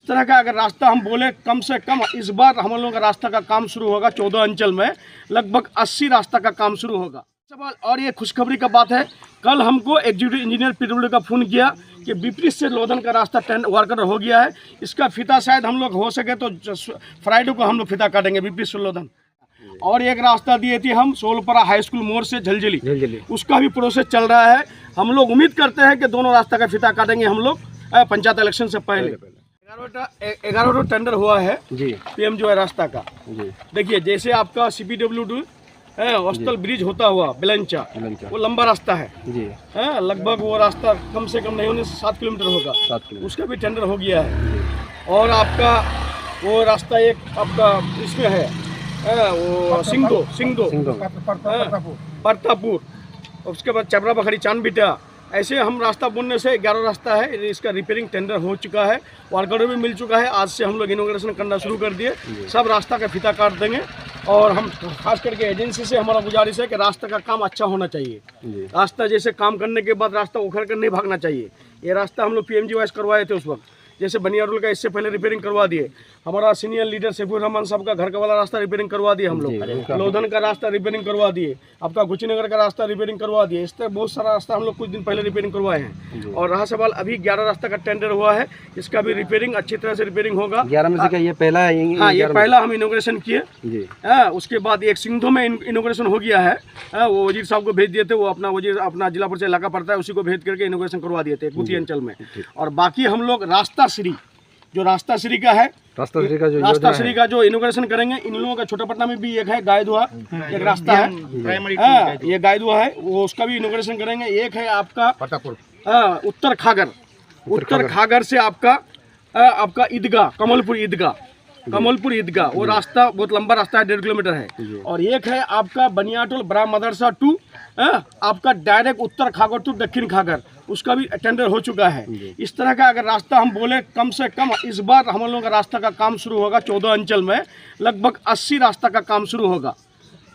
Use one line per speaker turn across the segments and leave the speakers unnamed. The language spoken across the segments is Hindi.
तरह का अगर रास्ता हम बोले कम से कम इस बार हम लोगों का रास्ता का काम शुरू होगा 14 अंचल में लगभग 80 रास्ता का काम शुरू होगा। सवाल और ये खुशखबरी का बात है, कल हमको एग्जीक्यूटिव इंजीनियर पीडब्ल्यूडी का फ़ोन किया कि विपरीत से लोधन का रास्ता वर्कर हो गया है। इसका फिता शायद हम लोग हो सके तो फ्राइडे को हम लोग फिता काटेंगे विपरीत से लोधन। और एक रास्ता दिए थे हम सोलपरा हाई स्कूल मोड़ से झलझली, उसका भी प्रोसेस चल रहा है। हम लोग उम्मीद करते हैं कि दोनों रास्ता का फिता काटेंगे हम लोग पंचायत इलेक्शन से पहले। 11 टेंडर हुआ है जी पीएमजीवाई रास्ता का जी। देखिए जैसे आपका CPWD हॉस्टल ब्रिज होता हुआ बेलंचा, वो लंबा रास्ता है जी, लगभग वो रास्ता कम से कम नहीं होने से 7 किलोमीटर होगा, 7 किलोमीटर, उसका भी टेंडर हो गया है। और आपका वो रास्ता एक आपका इसमें है वो सिंगदो परतापुर, उसके बाद चबरा बखरी चांदबिटा, ऐसे हम रास्ता बनने से 11 रास्ता है, इसका रिपेयरिंग टेंडर हो चुका है, वर्करों भी मिल चुका है। आज से हम लोग इनॉग्रेशन करना शुरू कर दिए, सब रास्ता का फीता काट देंगे। और हम खास करके एजेंसी से हमारा गुजारिश है कि रास्ता का काम अच्छा होना चाहिए। रास्ता जैसे काम करने के बाद रास्ता उखड़ कर नहीं भागना चाहिए। ये रास्ता हम लोग PMGY करवाए थे उस वक्त, जैसे बनियारुल का इससे पहले रिपेयरिंग करवा दिए। हमारा सीनियर लीडर सैफुर रहमान साहब का घर का वाला रास्ता रिपेयरिंग करवा दिए हम लोग, लोधन का रास्ता रिपेयरिंग करवा दिए, आपका गुचीनगर का रास्ता रिपेयरिंग करवा दिए। इस तरह बहुत सारा रास्ता हम लोग कुछ दिन पहले रिपेयरिंग करवाए हैं। और रहा सवाल अभी 11 रास्ता का टेंडर हुआ है, इसका भी रिपेयरिंग अच्छी तरह से रिपेयरिंग होगा।
11 में से क्या ये पहला है?
हाँ, ये पहला हम इनॉग्रेशन किए। उसके बाद एक सिंधु में इनॉग्रेशन हो गया है, वो वजीर साहब को भेज दिए थे, वो अपना वजीर अपना जिला परिषद इलाका पड़ता है, उसी को भेज करके इनॉग्रेशन करवा दिए थे कुती अंचल में। और बाकी हम लोग रास्ता श्री जो रास्ता श्री का है, रास्ता श्री का जो इनॉग्रेशन करेंगे, इन लोगों का छोटापट्टना में भी एक है गायदुआ, एक रास्ता है ये गायदुआ है, वो उसका भी इनॉग्रेशन करेंगे। एक है आपका उत्तर खागर से आपका ईदगाह कमलपुर ईदगाह, वो रास्ता बहुत लंबा रास्ता है, 1.5 किलोमीटर है। और एक है आपका बनियाटोल बड़ा मदरसा टू आपका डायरेक्ट उत्तर खागर टू दक्षिण खागर, उसका भी टेंडर हो चुका है। इस तरह का अगर रास्ता हम बोले कम से कम इस बार हम लोगों का रास्ता का काम शुरू होगा 14 अंचल में लगभग 80 रास्ता का काम शुरू होगा।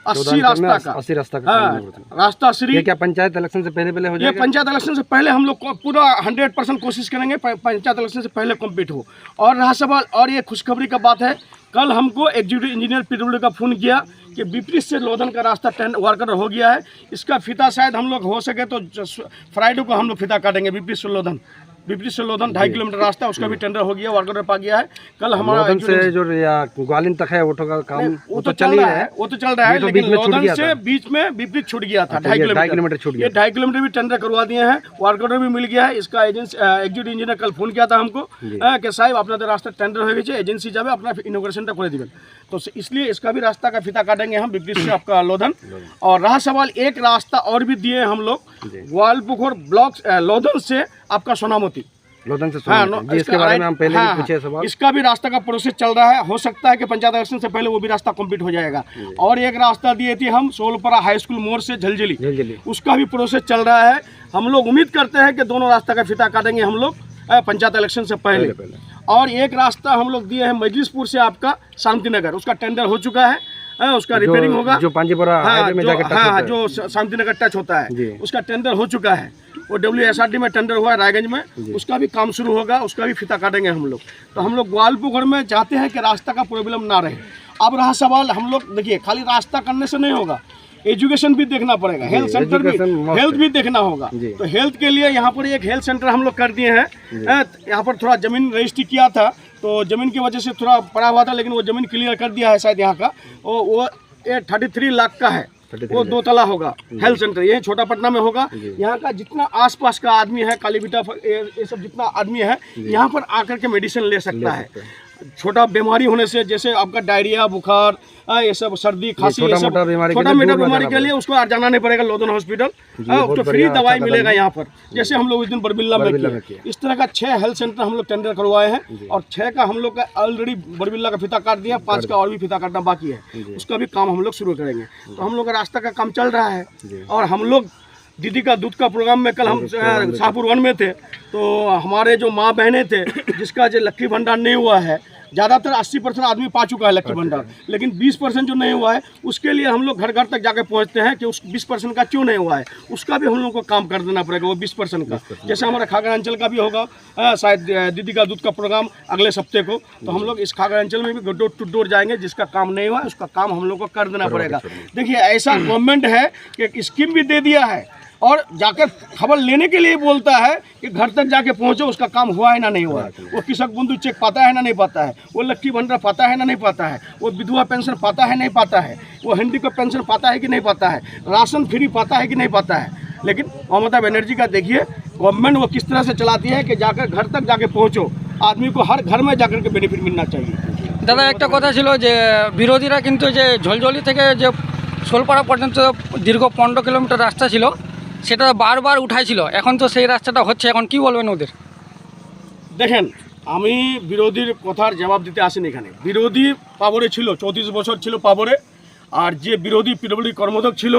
80 रास्ता का रास्ता श्री। ये
क्या पंचायत इलेक्शन से पहले हो जाएगा?
ये पंचायत इलेक्शन से पहले हम लोग पूरा 100% कोशिश करेंगे पंचायत इलेक्शन से पहले कंप्लीट हो। और रहा सवाल और ये खुशखबरी का बात है, कल हमको एग्जीक्यूटिव इंजीनियर पीडब्ल्यूडी का फ़ोन किया कि विपरीत से लोधन का रास्ता वर्कर हो गया है। इसका फिता शायद हम लोग हो सके तो फ्राइडे को हम लोग फिता काटेंगे विपरीत से लोधन 2.5 किलोमीटर रास्ता, उसका भी टेंडर हो गया, वर्कर पा गया है। कल हमारा
लोधन से जो ग्वालिन तक है ऑटो का काम
वो तो चल रहा है, लेकिन लोधन से बीच में विपरीत छूट गया था 2.5 किलोमीटर छूट गया। 2.5 किलोमीटर भी टेंडर करवा दिए हैं, वर्कर भी मिल गया है। इसका एग्जीक्यूटिव इंजीनियर कल फोन किया था हमको कि साहब अपना रास्ता टेंडर हो गई, एजेंसी जाए अपना इनॉग्रेशन कर दिए, तो इसलिए इसका भी रास्ता का फिता काटेंगे हम विपरीत से आपका लोधन। और रहा सवाल एक रास्ता और भी दिए हम लोग ग्वालपुखोर ब्लॉक लोधन से आपका सोनामती
लोधन से इसके बारे में हम पहले भी पूछे सवाल।
इसका भी रास्ता का प्रोसेस चल रहा है, हो सकता है कि पंचायत इलेक्शन से पहले वो भी रास्ता कंप्लीट हो जाएगा। और एक रास्ता दिए थे हम सोलपरा हाई स्कूल मोड़ से झलझली, उसका भी प्रोसेस चल रहा है। हम लोग उम्मीद करते हैं कि दोनों रास्ता का फिता काटेंगे हम लोग पंचायत इलेक्शन से पहले। और एक रास्ता हम लोग दिए हैं मजलिसपुर से आपका शांतिनगर, उसका टेंडर हो चुका है, उसका रिपेयरिंग होगा, जो पांजीपुरा जो शांतिनगर टच होता है, उसका टेंडर हो चुका है। वो WSRD में टेंडर हुआ है रायगंज में, उसका भी काम शुरू होगा, उसका भी फिता काटेंगे हम लोग। तो हम लोग ग्वालपुर में चाहते हैं कि रास्ता का प्रॉब्लम ना रहे। अब रहा सवाल, हम लोग देखिए खाली रास्ता करने से नहीं होगा, एजुकेशन भी देखना पड़ेगा, हेल्थ सेंटर भी, हेल्थ भी देखना होगा। तो हेल्थ के लिए यहाँ पर एक हेल्थ सेंटर हम लोग कर दिए हैं। यहाँ पर थोड़ा जमीन रजिस्ट्री किया था, तो जमीन की वजह से थोड़ा पड़ा हुआ था, लेकिन वो जमीन क्लियर कर दिया है शायद यहाँ का। वो 33 लाख का है, वो 2 तला होगा हेल्थ सेंटर, ये छोटापट्टना में होगा। यहाँ का जितना आसपास का आदमी है, कालीबिटा ये सब जितना आदमी है, यहाँ पर आकर के मेडिसिन ले सकता है। छोटा बीमारी होने से, जैसे आपका डायरिया, बुखार, ये सब सर्दी खांसी, ये सब छोटा मोटा बीमारी के लिए उसको जाना नहीं पड़ेगा लोधन हॉस्पिटल, तो फ्री दवाई मिलेगा यहाँ पर, जैसे हम लोग इस दिन बरबिल्ला में किए। इस तरह का 6 हेल्थ सेंटर हम लोग टेंडर करवाए हैं, और 6 का हम लोग का ऑलरेडी बरबिल्ला का फिता काट दिया, 5 का और भी फिता काटना बाकी है, उसका भी काम हम लोग शुरू करेंगे। तो हम लोग का रास्ता का काम चल रहा है। और हम लोग दीदी का दूध का प्रोग्राम में कल हम शाहपुर 1 में थे, तो हमारे जो माँ बहनें थे जिसका जो लक्की भंडार नहीं हुआ है, ज़्यादातर 80% आदमी पा चुका है लक्की भंडार, लेकिन 20% जो नहीं हुआ है उसके लिए हम लोग घर घर तक जाके पहुंचते हैं कि उस 20% का क्यों नहीं हुआ है, उसका भी हम लोग को काम कर देना पड़ेगा। वो 20% का जैसे हमारा खागड़ अंचल का भी होगा शायद दीदी का दूध का प्रोग्राम अगले सप्ताह को, तो हम लोग इस खागड़ अंचल में भी डोर टू डोर जाएंगे। जिसका काम नहीं हुआ है उसका काम हम लोग को कर देना पड़ेगा। देखिए ऐसा गवर्नमेंट है कि स्कीम भी दे दिया है और जाकर खबर लेने के लिए बोलता है कि घर तक जाके पहुंचो, उसका काम हुआ है ना नहीं हुआ है। वो कृषक बंधु चेक पाता है ना नहीं पाता है, वो लक्की भंडार पाता है ना नहीं पाता है, वो विधवा पेंशन पाता है नहीं पाता है, वो हैंडीकैप पेंशन पाता है कि नहीं पाता है, राशन फ्री पाता है कि नहीं पाता है। लेकिन ममता बनर्जी का देखिए गवर्नमेंट वो किस तरह से चलाती है कि जाकर घर तक जाके पहुँचो, आदमी को हर घर में जाकर के बेनिफिट मिलना चाहिए।
दादा एक कथा छिलो जे বিরোধীরা কিন্তু যে ঝলঝলি থেকে যে শোলপাড়া পর্যন্ত দীর্ঘ 15 কিলোমিটার রাস্তা ছিল সেটা বারবার উঠাইছিল, এখন তো সেই রাস্তাটা হচ্ছে, এখন কি বলবেন ওদের?
দেখেন আমি বিরোধীর কথার জবাব দিতে আসিনি এখানে। বিরোধী পাবরে ছিল 34 বছর ছিল পাবরে, আর যে বিরোধী পিডব্লিউডি কর্মদক ছিল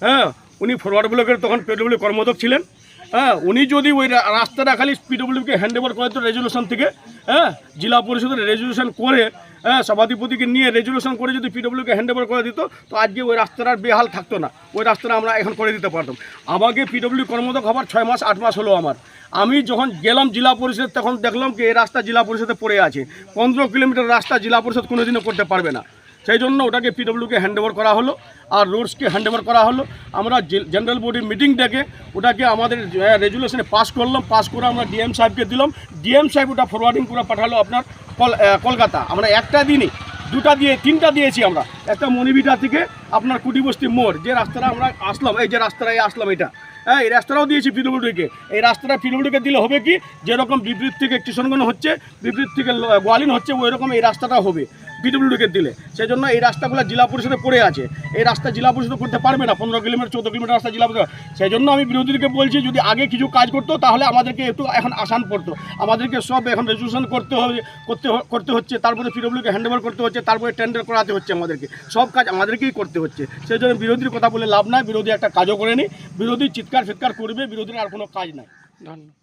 হ্যাঁ উনি ফরওয়ার্ড ব্লকের তখন পিডব্লিউডি কর্মদক ছিলেন। হ্যাঁ উনি যদি ওই রাস্তাটা খালি পিডব্লিউকে হ্যান্ড ওভার করে তো রেজুলেশন থেকে জেলা পরিষদের রেজুলেশন করে সভাধিপতিকে নিয়ে রেজুলেশন করে যদি পিডব্লিউকে হ্যান্ড ওভার করে দিত তো আজকে ওই রাস্তাটার বেহাল থাকতো না, ওই রাস্তাটা আমরা এখন করে দিতে পারতাম। আমাকে পিডব্লিউ কর্মদক হবার 6 মাস 8 মাস হলো আমার। আমি যখন গেলাম জেলা পরিষদ তখন দেখলাম কি এই রাস্তা জেলা পরিষদে পড়ে আছে। 15 কিলোমিটার রাস্তা জেলা পরিষদ কোনোদিনও করতে পারবে না, সেই জন্য ওটাকে পিডব্লিউকে হ্যান্ড ওভার করা হলো আর রোডসকে হ্যান্ড ওভার করা হলো। আমরা জেনারেল বডির মিটিং ডেকে ওটাকে আমাদের রেজুলেশনে পাস করলাম, পাস করে আমরা ডিএম সাহেবকে দিলাম। ডিএম সাহেব ওটা ফরওয়ার্ডিং করে পাঠালো আপনার কলকাতা। আমরা একটা দিনই 2টা দিয়ে 3টা দিয়েছি আমরা। একটা মণিবিটা থেকে আপনার কুটিবস্তি মোড় যে রাস্তাটা আমরা আসলাম, এই যে রাস্তাটায় আসলাম এটা এই রাস্তাটাও দিয়েছি পিডব্লিউডিকে। এই রাস্তাটা পিডব্লিউডিকে দিলে হবে কি যেরকম বিবৃত থেকে কিশনগঞ্জ হচ্ছে, বিবৃত থেকে গোয়ালিন হচ্ছে, ওই রকম এই রাস্তাটা হবে পিডব্লিউডিকে দিলে। সেই জন্য এই রাস্তাগুলো জেলা পরিষদে পড়ে আছে, এই রাস্তা জেলা পরিষদ করতে পারবে না। 15 কিলোমিটার 14 কিলোমিটার রাস্তা জেলা পরিষদ। সেই জন্য আমি বিরোধীদেরকে বলছি যদি আগে কিছু কাজ করতো তাহলে আমাদেরকে একটু এখন আসান পড়তো। আমাদেরকে সব এখন রেজুলেশন করতে হচ্ছে, তারপরে পিডব্লিউকে হ্যান্ড ওভার করতে হচ্ছে, তারপরে টেন্ডার করাতে হচ্ছে, আমাদেরকে সব কাজ আমাদেরকেই করতে হচ্ছে। সেই জন্য বিরোধীর কথা বলে লাভ নাই, বিরোধী একটা কাজও করেনি। বিরোধী চিৎকার ফিৎকার করবে, বিরোধীর আর কোনো কাজ নাই।
ধন্যবাদ।